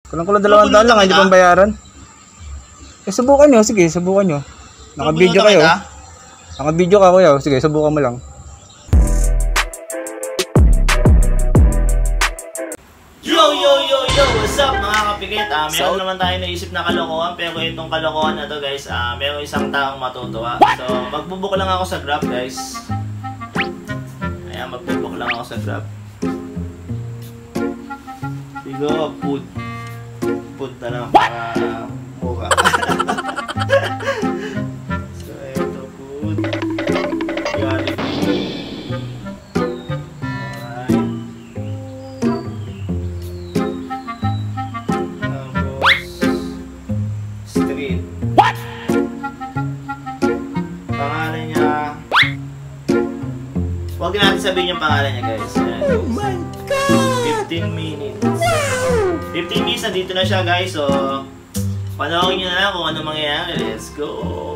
Kulang-kulang 200 lang, hindi pang bayaran. Eh, subukan nyo. Sige, subukan nyo. Naka-video kayo. Naka-video ka, kuya. Sige, subukan mo lang. Yo, what's up mga kapikit? Meron naman tayo naisip na kalokohan, pero itong kalokohan na to guys, meron isang taong matutuwa. So, magbubook lang ako sa Grab guys. Ayan, magbubook lang ako sa Grab. Sigo, food na lang para mura. So, ito food. Jollibee. Huwag natin sabihin yung pangalan niya guys. Oh my God! 15 minutes. 15 minutes, nandito na siya guys. So, panoorin nyo na lang kung ano mangyayari. Let's go!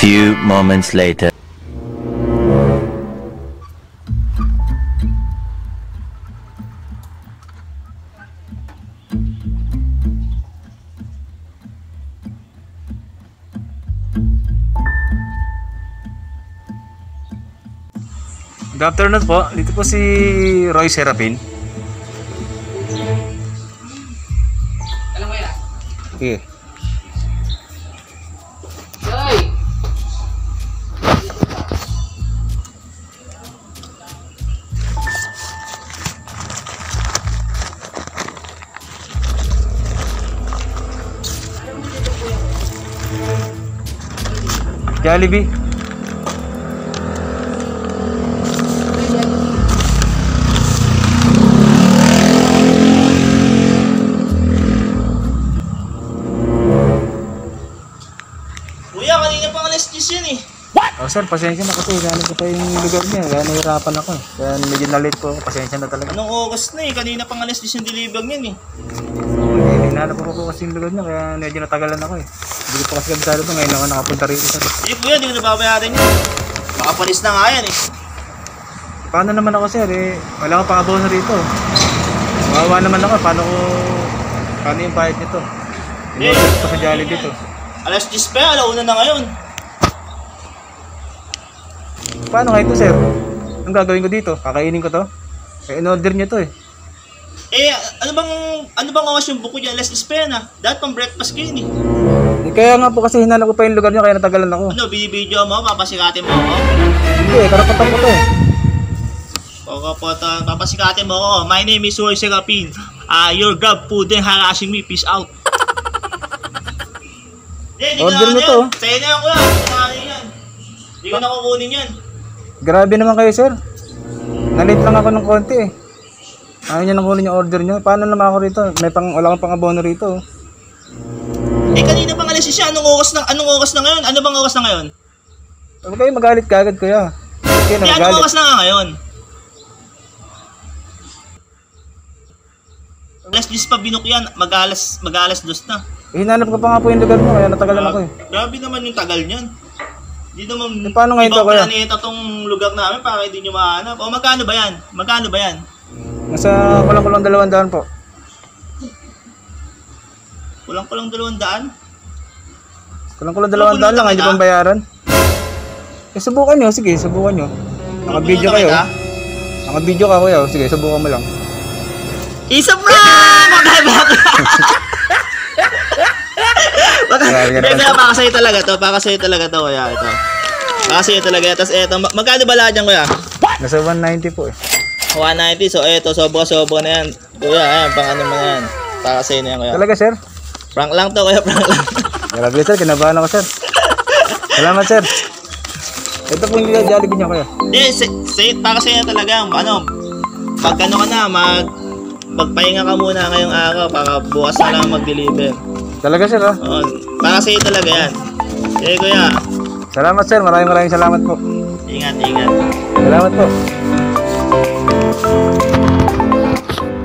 Few moments later. Good afternoon po. Dito po si Roy Serapin. Alam mo yan? Okay. Roy! Jollibee. Kuya, kanina pang alas 10 yan eh. Oh sir, pasensya na kasi galing ko pa yung lugar niya. Kaya nahirapan ako eh. Kaya medyo na-late po. Pasensya na talaga. Anong oras na eh? Kanina pang alas 10 yung deliver niyan eh. Hinanap ko po kasi yung lugar niya. Kaya medyo natagalan ako eh. Hindi ko pa kasi kabisado ito. Ngayon ako nakapunta rito sir. Sige kuya, di ko nababayaran yun. Makapalis na nga yan eh. Paano naman ako sir eh? Wala akong pang-abono rito. Mawawa naman ako. Paano yung bayad nito? In-order ko sa Jollibee dito. Alas 10 pa, alauna na ngayon. Paano nga ito sir? Anong gagawin ko dito? Kakainin ko to? Eh, in-order niyo to eh. Eh, ano bang oras yung buko niya? Alas 10 pa yan ah. Dapat pang breakfast kayo eh. Kaya nga po kasi hinanap ko pa yung lugar niya kaya natagalan ako. Ano, binibidyo mo? Papasikatin mo ako? Hindi eh, karapatan ko to eh. Papasikatin mo ako. My name is Roy Serapin. Your Grab food and harassing me. Peace out. Order mo to. Sa'yo na yan kuya. Hindi ko na kukunin yan. Grabe naman kayo sir. Nalit lang ako ng konti eh. Ayaw niya nang kunin yung order niyo. Paano naman ako rito? Wala kang pang-abono rito. Eh kanina pang alas siya. Anong oras na ngayon? Ano bang oras na ngayon? Huwag kayo magalit kagad kuya. Okay, Hindi, anong oras na nga ngayon? Alas 10 pa binuk yan. Mag-alas 2 na. Eh, hinanap ko pa nga po yung lugar mo kaya natagalan ako eh. Grabe naman yung tagal niyan. Hindi naman eh, paano ngayon to kuya? planeta tong lugar namin para hindi nyo mahanap. O magkano ba yan? Magkano ba yan? Nasa kulang-kulang 200 po. Kulang-kulang 200? Kulang-kulang 200 lang, hindi pang bayaran. Eh, subukan nyo. Sige, subukan nyo. Naka-video kayo. Naka-video ka kuya. Sige, subukan mo lang. Isa prank! Pakasa'yo talaga to. Pakasa'yo talaga to kuya. Ito. Pakasa'yo talaga. Tapos eto. Magkano ba lahat yan kuya? Nasa 190 po eh. 190. So, eto, sobra-sobra na yan. Kuya, ayan, pang ano mo na yan. Para sa'yo na yan, kuya. Talaga sir? Prank lang to, kuya, prank lang. Grabe sir, kinabahan ako sir. Salamat sir. Ito po yung Jollibee niya kuya. Hindi, para sa'yo na talaga. Ano, pag ano ka na, magpahinga ka muna ngayong araw para bukas na lang mag-deliver. Talaga sir ha? Oo, para sa'yo talaga yan. Sige, kuya. Salamat sir, maraming salamat po. Ingat, ingat. Salamat po.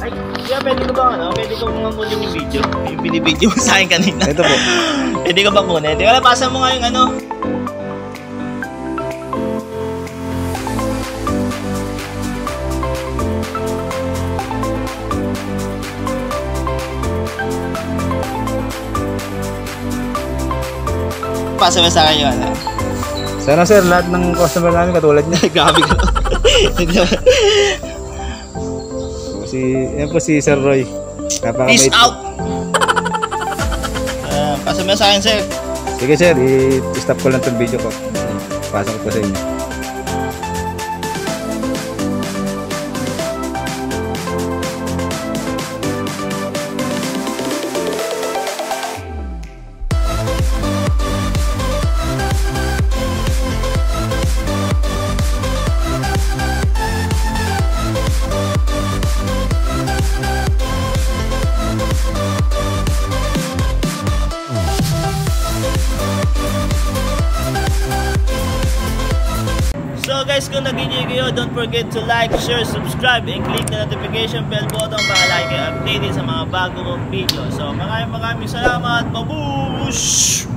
Ay, kuya, pwede ko ba, pwede ko mga kunin yung video? Yung binibideo mo sa akin kanina. Ito po. Pwede ko ba kunin? Di wala, pasa mo nga yung ano. Pasa mo sa akin yung ano. Sana sir, lahat ng customer namin katulad niya. Grabe ka. Yan po si Sir Roy. Napakabait. Peace out! Pasa mo sa akin, sir. Sige sir, i-stop ko lang itong video ko. Pasok ko po sa inyo. So guys, kung nag-enjoy kayo, don't forget to like, share, subscribe, and click the notification bell button para lagi kayo updated sa mga bago kong video. So maraming salamat. Babush!